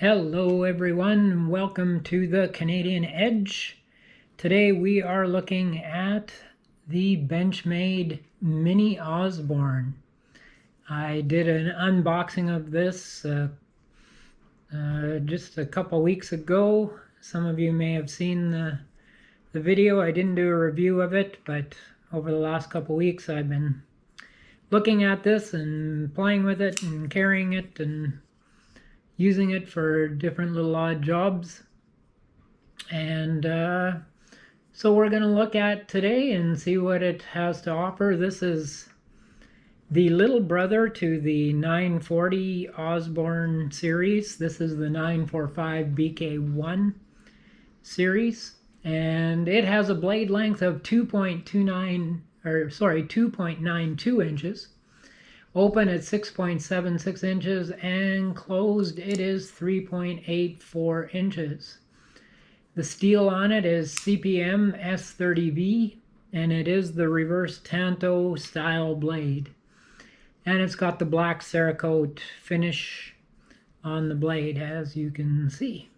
Hello everyone, welcome to the Canadian Edge. Today we are looking at the Benchmade Mini-Osborne. I did an unboxing of this just a couple weeks ago. Some of you may have seen the video. I didn't do a review of it, but over the last couple weeks I've been looking at this and playing with it and carrying it and using it for different little odd jobs. And so we're going to look at today and see what it has to offer. This is the little brother to the 940 Osborne series. This is the 945BK-1 series, and it has a blade length of 2.92 inches. Open at 6.76 inches and closed it is 3.84 inches. The steel on it is CPM S30V, and it is the reverse Tanto style blade. And it's got the black Cerakote finish on the blade, as you can see.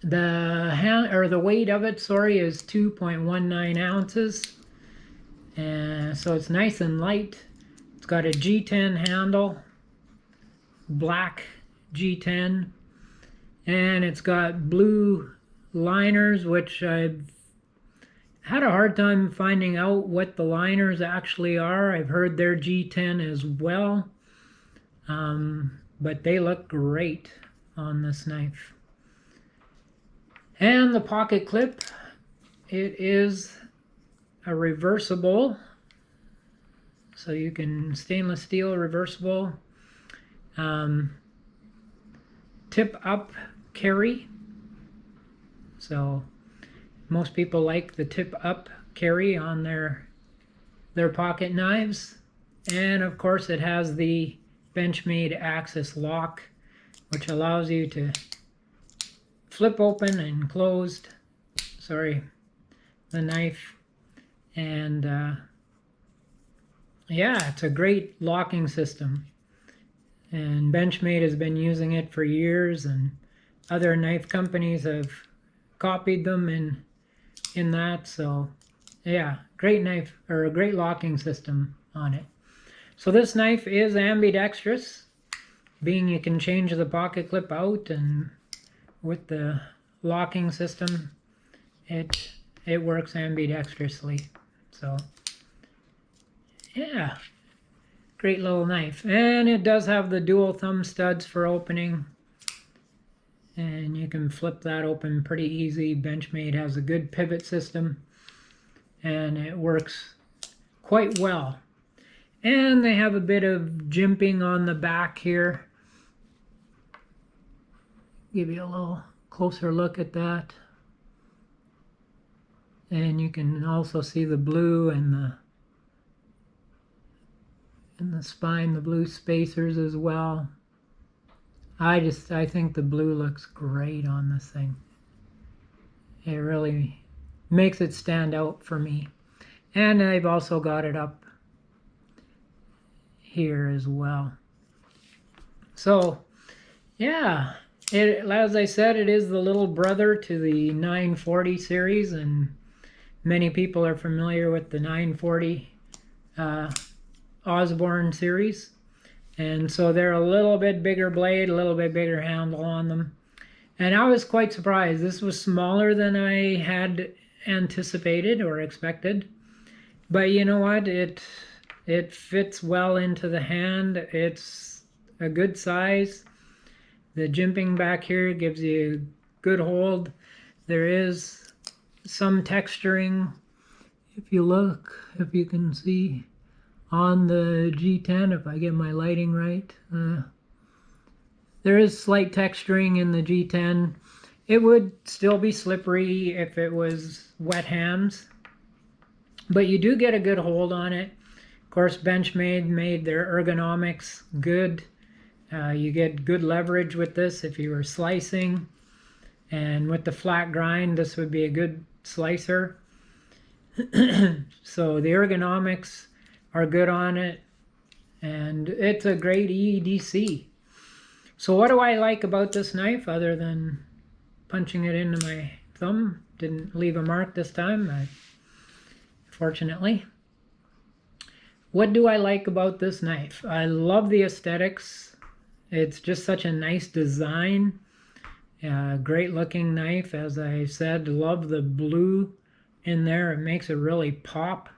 The weight of it, is 2.19 ounces, and so it's nice and light. It's got a G10 handle, black G10, and it's got blue liners, which I've had a hard time finding out what the liners actually are. I've heard they're G10 as well, but they look great on this knife. And the pocket clip, it is a reversible. So you can stainless steel reversible, tip up carry. So most people like the tip up carry on their pocket knives. And of course it has the Benchmade Axis lock, which allows you to flip open and closed, the knife. And yeah, it's a great locking system, and Benchmade has been using it for years, and other knife companies have copied them in that. So yeah, great knife, or a great locking system on it. So this knife is ambidextrous, being you can change the pocket clip out, and with the locking system it works ambidextrously. So yeah, great little knife. And it does have the dual thumb studs for opening, and you can flip that open pretty easy. Benchmade has a good pivot system, and it works quite well. And they have a bit of jimping on the back here. Give you a little closer look at that. And you can also see the blue and the spine, the blue spacers as well. I think the blue looks great on this thing. It really makes it stand out for me. And I've also got it up here as well. So yeah, as I said, it is the little brother to the 940 series, and many people are familiar with the 940 Osborne series, and so they're a little bit bigger blade, a little bit bigger handle on them. And I was quite surprised. This was smaller than I had anticipated or expected, but you know what, it fits well into the hand. It's a good size. The jimping back here gives you good hold. There is some texturing, if you look, if you can see on the G10, if I get my lighting right. There is slight texturing in the G10. It would still be slippery if it was wet hands, but you do get a good hold on it. Of course, Benchmade made their ergonomics good. You get good leverage with this if you were slicing, and with the flat grind, this would be a good slicer. So the ergonomics are good on it, and it's a great EDC. So what do I like about this knife other than punching it into my thumb? Didn't leave a mark this time, fortunately. What do I like about this knife? I love the aesthetics. It's just such a nice design. Great looking knife, as I said. Love the blue in there. It makes it really pop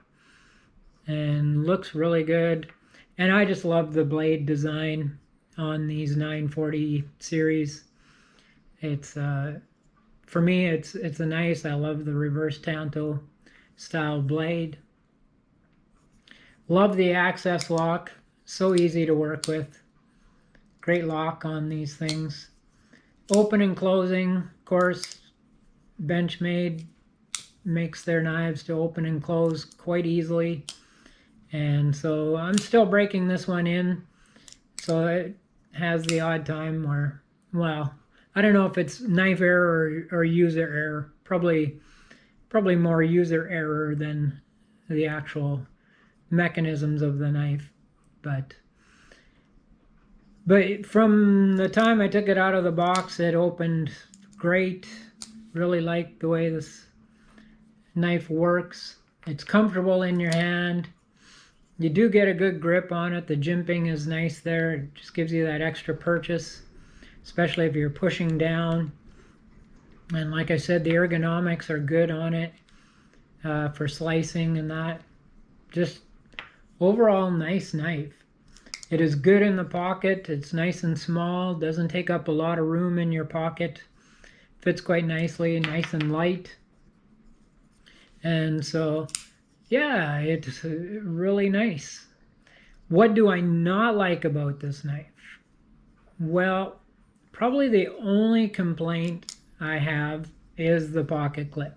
and looks really good. And I just love the blade design on these 940 series. It's for me, it's a nice. I love the reverse tanto style blade. Love the access lock, so easy to work with. Great lock on these things. Open and closing, of course, Benchmade makes their knives to open and close quite easily. And so I'm still breaking this one in, so it has the odd time where, well, I don't know if it's knife error or user error. Probably more user error than the actual mechanisms of the knife, but from the time I took it out of the box, it opened great. Really like the way this knife works. It's comfortable in your hand. You do get a good grip on it. The jimping is nice there. It just gives you that extra purchase, especially if you're pushing down. And like I said, the ergonomics are good on it for slicing and that. Just overall nice knife. It is good in the pocket. It's nice and small. Doesn't take up a lot of room in your pocket. Fits quite nicely, nice and light. And so, yeah, it's really nice. What do I not like about this knife? Well, probably the only complaint I have is the pocket clip.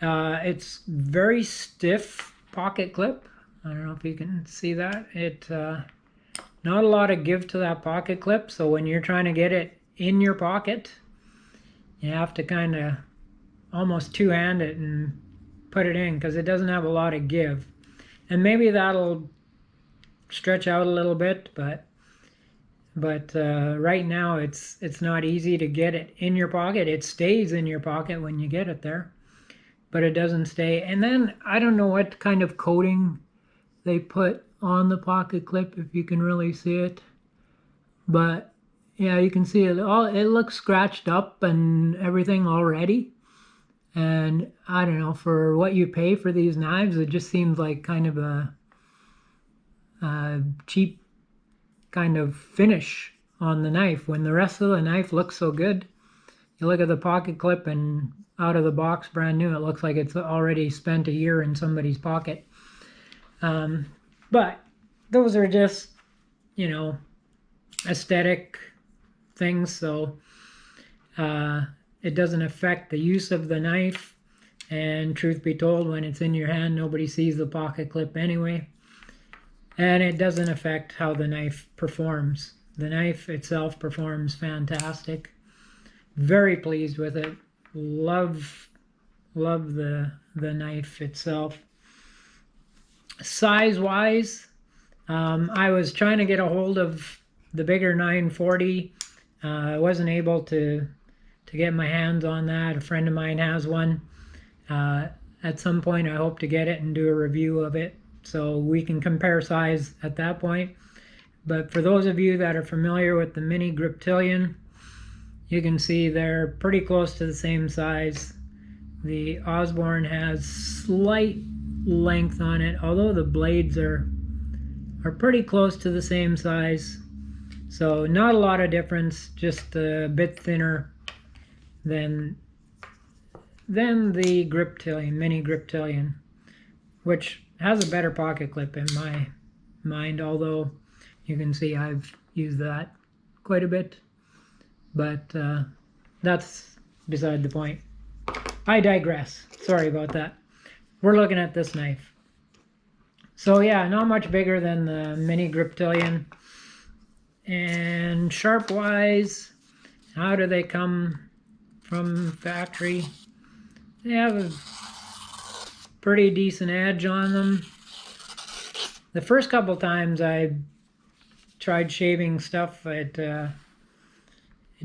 It's very stiff pocket clip. I don't know if you can see that. Not a lot of give to that pocket clip, so when you're trying to get it in your pocket, you have to kind of almost two-hand it and put it in, because it doesn't have a lot of give. And maybe that'll stretch out a little bit, but right now it's not easy to get it in your pocket. It stays in your pocket when you get it there, but it doesn't stay. And then I don't know what kind of coating they put on the pocket clip, if you can really see it, but yeah, you can see it. It looks scratched up and everything already. And I don't know, for what you pay for these knives, it just seems like kind of a cheap kind of finish on the knife when the rest of the knife looks so good. You look at the pocket clip and out of the box, brand new, it looks like it's already spent a year in somebody's pocket. But those are just, aesthetic things, so it doesn't affect the use of the knife. And truth be told, when it's in your hand, nobody sees the pocket clip anyway. And it doesn't affect how the knife performs. The knife itself performs fantastic. Very pleased with it. Love the knife itself. Size-wise, I was trying to get a hold of the bigger 940. I wasn't able to get my hands on that. A friend of mine has one. At some point, I hope to get it and do a review of it, so we can compare size at that point. But for those of you that are familiar with the Mini Griptilian, you can see they're pretty close to the same size. The Osborne has slight length on it, although the blades are pretty close to the same size. So not a lot of difference, just a bit thinner than the Griptilian, Mini Griptilian, which has a better pocket clip in my mind, although you can see I've used that quite a bit. But that's beside the point. I digress. Sorry about that. We're looking at this knife. So yeah, not much bigger than the Mini Griptilian. And sharp-wise, how do they come from factory? They have a pretty decent edge on them. The first couple times I tried shaving stuff, it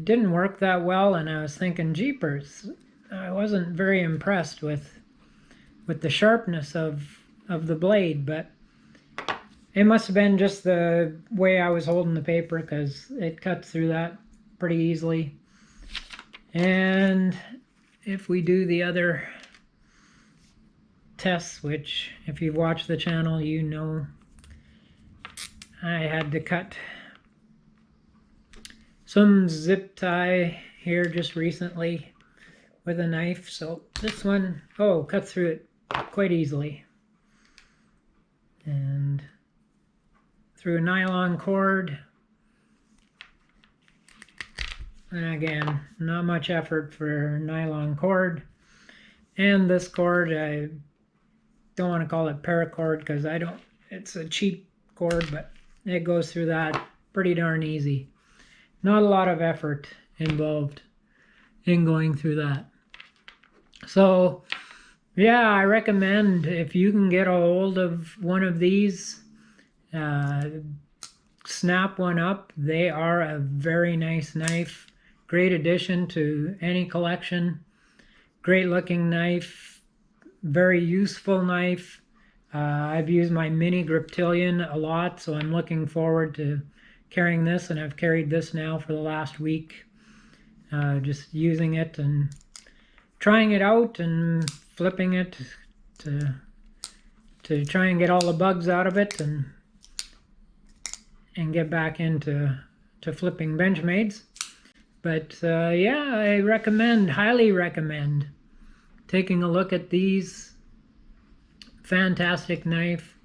didn't work that well, and I was thinking, jeepers, I wasn't very impressed with the sharpness of the blade, but it must have been just the way I was holding the paper, because it cuts through that pretty easily. And if we do the other tests, which if you've watched the channel, you know I had to cut some zip tie here just recently with a knife. So this one, oh, cut through it quite easily. And through a nylon cord. And again, not much effort for nylon cord. And this cord, I don't want to call it paracord because it's a cheap cord, but it goes through that pretty darn easy. Not a lot of effort involved in going through that. So yeah, I recommend, if you can get a hold of one of these, snap one up. They are a very nice knife. Great addition to any collection. Great looking knife. Very useful knife. I've used my mini Griptilian a lot, so I'm looking forward to carrying this, and I've carried this now for the last week. Just using it and trying it out and flipping it to try and get all the bugs out of it and get back into flipping Benchmades. But yeah, I highly recommend taking a look at these. Fantastic knife.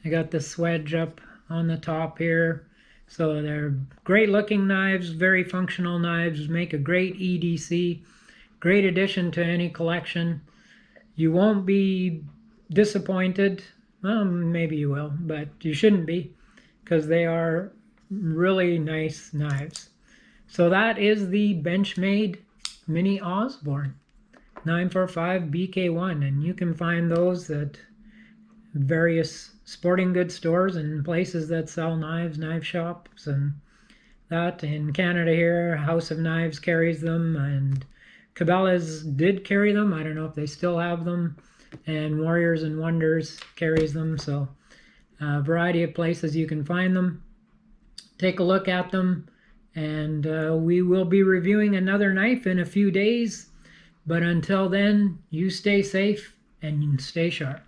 I got the swedge up on the top here. So they're great looking knives, very functional knives, make a great EDC. Great addition to any collection. You won't be disappointed. Well, maybe you will, but you shouldn't be, because they are really nice knives. So that is the Benchmade Mini-Osborne 945BK-1, and you can find those at various sporting goods stores and places that sell knives, knife shops, and that. In Canada here, House of Knives carries them, and Cabela's did carry them. I don't know if they still have them, and Warriors and Wonders carries them. So a variety of places you can find them. Take a look at them, and we will be reviewing another knife in a few days. But until then, you stay safe and stay sharp.